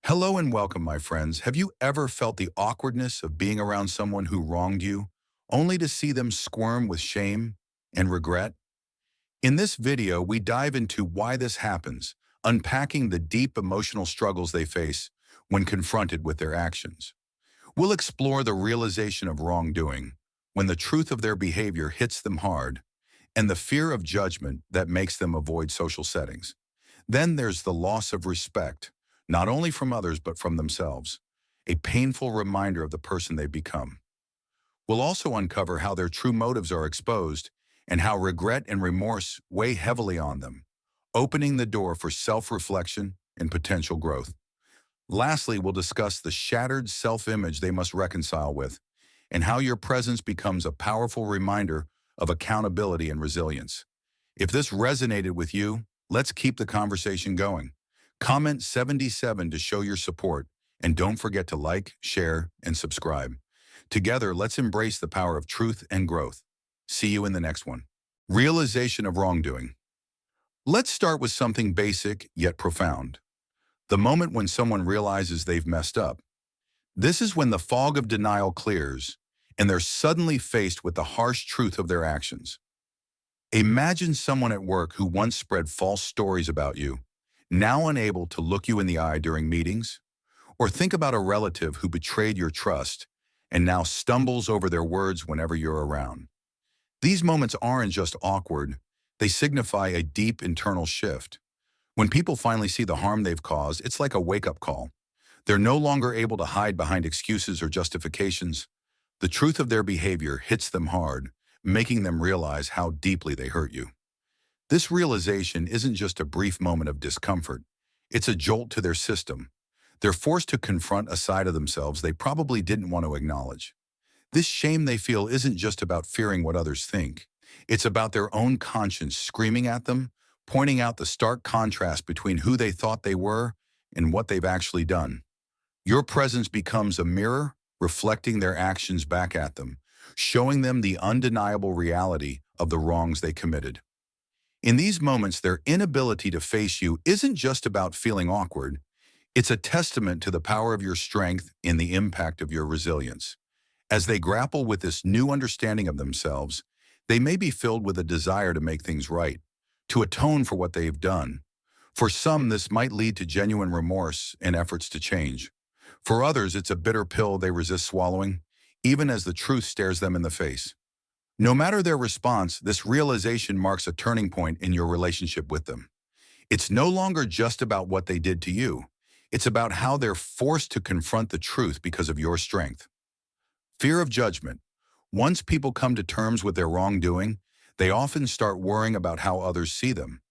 Hello and welcome, my friends. Have you ever felt the awkwardness of being around someone who wronged you, only to see them squirm with shame and regret? In this video, we dive into why this happens, unpacking the deep emotional struggles they face when confronted with their actions. We'll explore the realization of wrongdoing, when the truth of their behavior hits them hard, and the fear of judgment that makes them avoid social settings. Then there's the loss of respect, not only from others but from themselves, a painful reminder of the person they've become. We'll also uncover how their true motives are exposed and how regret and remorse weigh heavily on them, opening the door for self-reflection and potential growth. Lastly, we'll discuss the shattered self-image they must reconcile with and how your presence becomes a powerful reminder of accountability and resilience. If this resonated with you, let's keep the conversation going. Comment 77 to show your support, and don't forget to like, share, and subscribe. Together, let's embrace the power of truth and growth. See you in the next one. Realization of wrongdoing. Let's start with something basic yet profound. The moment when someone realizes they've messed up. This is when the fog of denial clears, and they're suddenly faced with the harsh truth of their actions. Imagine someone at work who once spread false stories about you, now unable to look you in the eye during meetings. Or think about a relative who betrayed your trust and now stumbles over their words whenever you're around. These moments aren't just awkward, they signify a deep internal shift. When people finally see the harm they've caused, it's like a wake-up call. They're no longer able to hide behind excuses or justifications. The truth of their behavior hits them hard, making them realize how deeply they hurt you. This realization isn't just a brief moment of discomfort. It's a jolt to their system. They're forced to confront a side of themselves they probably didn't want to acknowledge. This shame they feel isn't just about fearing what others think. It's about their own conscience screaming at them, pointing out the stark contrast between who they thought they were and what they've actually done. Your presence becomes a mirror, reflecting their actions back at them, showing them the undeniable reality of the wrongs they committed. In these moments, their inability to face you isn't just about feeling awkward. It's a testament to the power of your strength and the impact of your resilience. As they grapple with this new understanding of themselves, they may be filled with a desire to make things right, to atone for what they've done. For some, this might lead to genuine remorse and efforts to change. For others, it's a bitter pill they resist swallowing, even as the truth stares them in the face. No matter their response, this realization marks a turning point in your relationship with them. It's no longer just about what they did to you. It's about how they're forced to confront the truth because of your strength. Fear of judgment. Once people come to terms with their wrongdoing, they often start worrying about how others see them.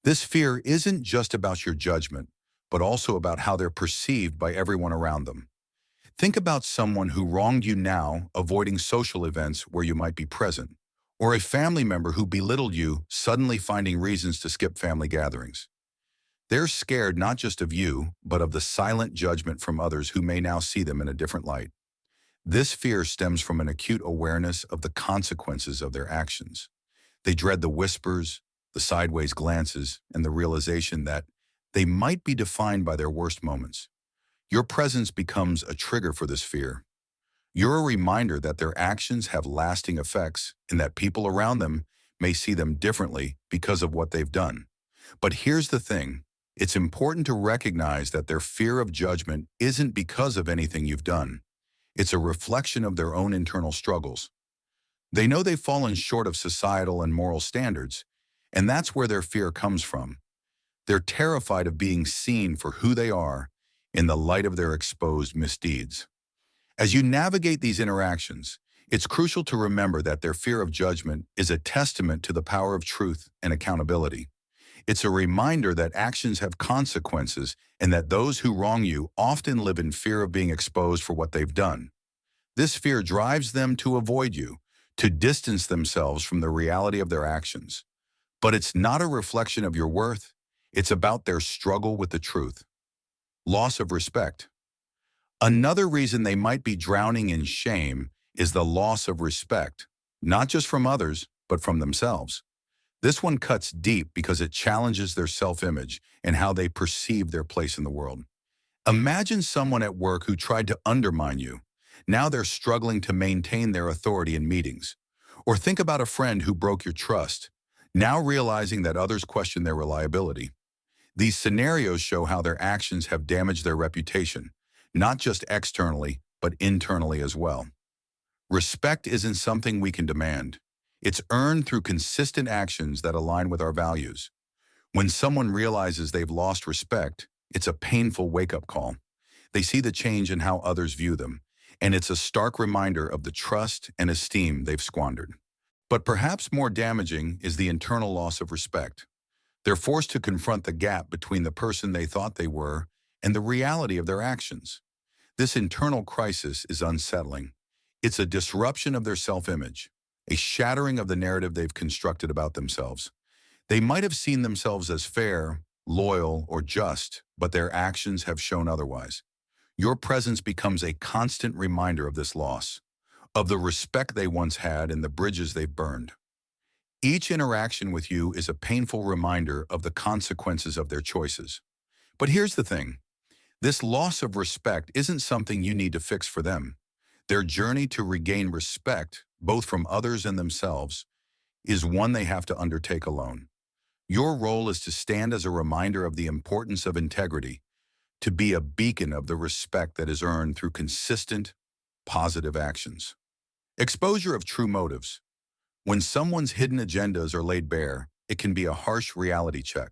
This fear isn't just about your judgment, but also about how they're perceived by everyone around them. Think about someone who wronged you now, avoiding social events where you might be present, or a family member who belittled you, suddenly finding reasons to skip family gatherings. They're scared not just of you, but of the silent judgment from others who may now see them in a different light. This fear stems from an acute awareness of the consequences of their actions. They dread the whispers, the sideways glances, and the realization that they might be defined by their worst moments. Your presence becomes a trigger for this fear. You're a reminder that their actions have lasting effects and that people around them may see them differently because of what they've done. But here's the thing. It's important to recognize that their fear of judgment isn't because of anything you've done. It's a reflection of their own internal struggles. They know they've fallen short of societal and moral standards, and that's where their fear comes from. They're terrified of being seen for who they are in the light of their exposed misdeeds. As you navigate these interactions, it's crucial to remember that their fear of judgment is a testament to the power of truth and accountability. It's a reminder that actions have consequences and that those who wrong you often live in fear of being exposed for what they've done. This fear drives them to avoid you, to distance themselves from the reality of their actions. But it's not a reflection of your worth. It's about their struggle with the truth. Loss of respect. Another reason they might be drowning in shame is the loss of respect, not just from others, but from themselves. This one cuts deep because it challenges their self-image and how they perceive their place in the world. Imagine someone at work who tried to undermine you. Now they're struggling to maintain their authority in meetings. Or think about a friend who broke your trust, now realizing that others question their reliability. These scenarios show how their actions have damaged their reputation, not just externally, but internally as well. Respect isn't something we can demand. It's earned through consistent actions that align with our values. When someone realizes they've lost respect, it's a painful wake-up call. They see the change in how others view them, and it's a stark reminder of the trust and esteem they've squandered. But perhaps more damaging is the internal loss of respect. They're forced to confront the gap between the person they thought they were and the reality of their actions. This internal crisis is unsettling. It's a disruption of their self-image, a shattering of the narrative they've constructed about themselves. They might have seen themselves as fair, loyal, or just, but their actions have shown otherwise. Your presence becomes a constant reminder of this loss, of the respect they once had and the bridges they've burned. Each interaction with you is a painful reminder of the consequences of their choices. But here's the thing. This loss of respect isn't something you need to fix for them. Their journey to regain respect, both from others and themselves, is one they have to undertake alone. Your role is to stand as a reminder of the importance of integrity, to be a beacon of the respect that is earned through consistent, positive actions. Exposure of true motives. When someone's hidden agendas are laid bare, it can be a harsh reality check.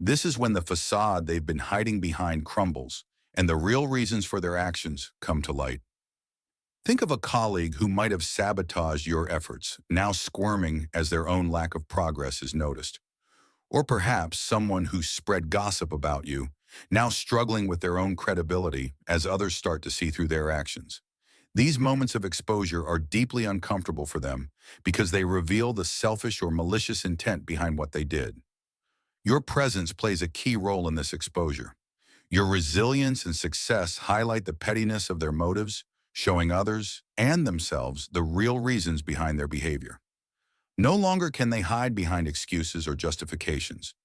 This is when the facade they've been hiding behind crumbles, and the real reasons for their actions come to light. Think of a colleague who might have sabotaged your efforts, now squirming as their own lack of progress is noticed. Or perhaps someone who spread gossip about you, now struggling with their own credibility as others start to see through their actions. These moments of exposure are deeply uncomfortable for them because they reveal the selfish or malicious intent behind what they did. Your presence plays a key role in this exposure. Your resilience and success highlight the pettiness of their motives, showing others and themselves the real reasons behind their behavior. No longer can they hide behind excuses or justifications.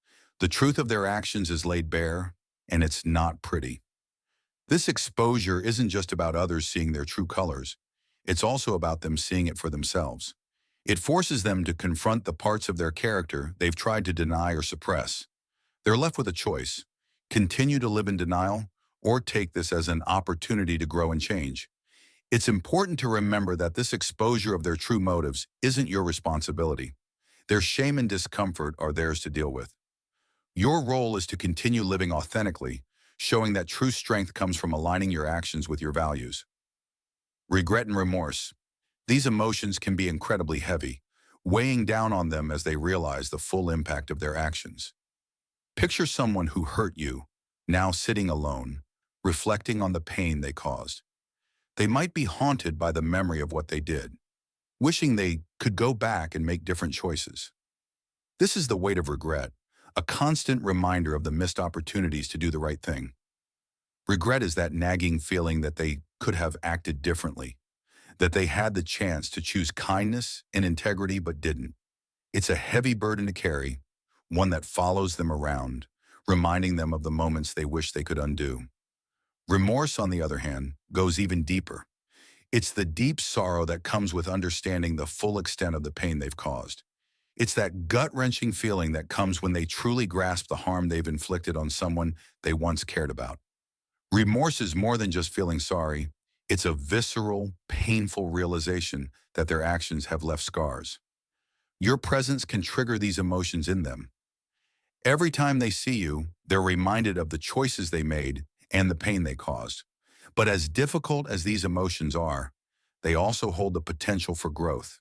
The truth of their actions is laid bare, and it's not pretty. This exposure isn't just about others seeing their true colors. It's also about them seeing it for themselves. It forces them to confront the parts of their character they've tried to deny or suppress. They're left with a choice: continue to live in denial, or take this as an opportunity to grow and change. It's important to remember that this exposure of their true motives isn't your responsibility. Their shame and discomfort are theirs to deal with. Your role is to continue living authentically, showing that true strength comes from aligning your actions with your values. Regret and remorse. These emotions can be incredibly heavy, weighing down on them as they realize the full impact of their actions. Picture someone who hurt you, now sitting alone, reflecting on the pain they caused. They might be haunted by the memory of what they did, wishing they could go back and make different choices. This is the weight of regret, a constant reminder of the missed opportunities to do the right thing. Regret is that nagging feeling that they could have acted differently, that they had the chance to choose kindness and integrity but didn't. It's a heavy burden to carry, one that follows them around, reminding them of the moments they wish they could undo. Remorse, on the other hand, goes even deeper. It's the deep sorrow that comes with understanding the full extent of the pain they've caused. It's that gut-wrenching feeling that comes when they truly grasp the harm they've inflicted on someone they once cared about. Remorse is more than just feeling sorry. It's a visceral, painful realization that their actions have left scars. Your presence can trigger these emotions in them. Every time they see you, they're reminded of the choices they made and the pain they caused. But as difficult as these emotions are, they also hold the potential for growth.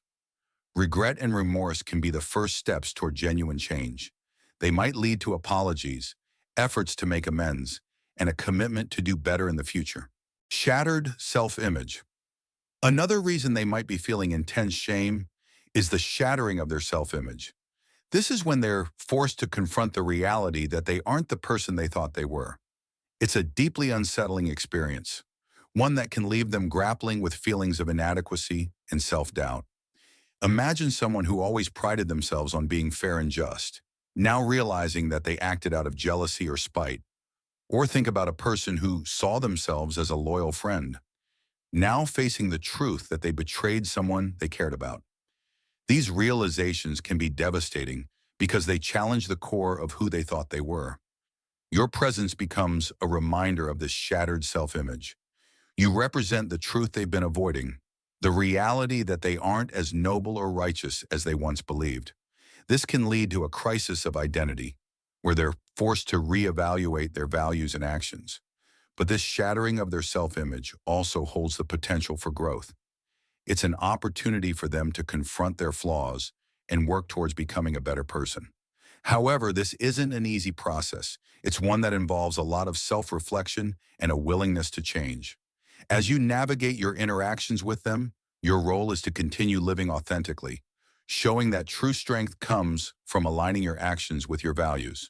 Regret and remorse can be the first steps toward genuine change. They might lead to apologies, efforts to make amends, and a commitment to do better in the future. Shattered self-image. Another reason they might be feeling intense shame is the shattering of their self-image. This is when they're forced to confront the reality that they aren't the person they thought they were. It's a deeply unsettling experience, one that can leave them grappling with feelings of inadequacy and self-doubt. Imagine someone who always prided themselves on being fair and just, now realizing that they acted out of jealousy or spite. Or think about a person who saw themselves as a loyal friend, now facing the truth that they betrayed someone they cared about. These realizations can be devastating because they challenge the core of who they thought they were. Your presence becomes a reminder of this shattered self-image. You represent the truth they've been avoiding, the reality that they aren't as noble or righteous as they once believed. This can lead to a crisis of identity, where they're forced to reevaluate their values and actions. But this shattering of their self-image also holds the potential for growth. It's an opportunity for them to confront their flaws and work towards becoming a better person. However, this isn't an easy process. It's one that involves a lot of self-reflection and a willingness to change. As you navigate your interactions with them, your role is to continue living authentically, showing that true strength comes from aligning your actions with your values.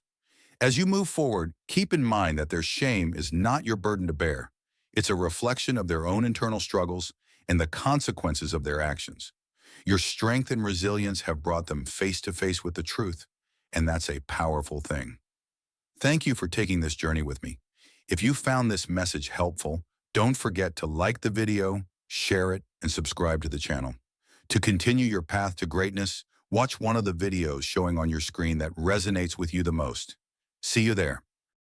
As you move forward, keep in mind that their shame is not your burden to bear. It's a reflection of their own internal struggles and the consequences of their actions. Your strength and resilience have brought them face to face with the truth, and that's a powerful thing. Thank you for taking this journey with me. If you found this message helpful, don't forget to like the video, share it, and subscribe to the channel. To continue your path to greatness, watch one of the videos showing on your screen that resonates with you the most. See you there.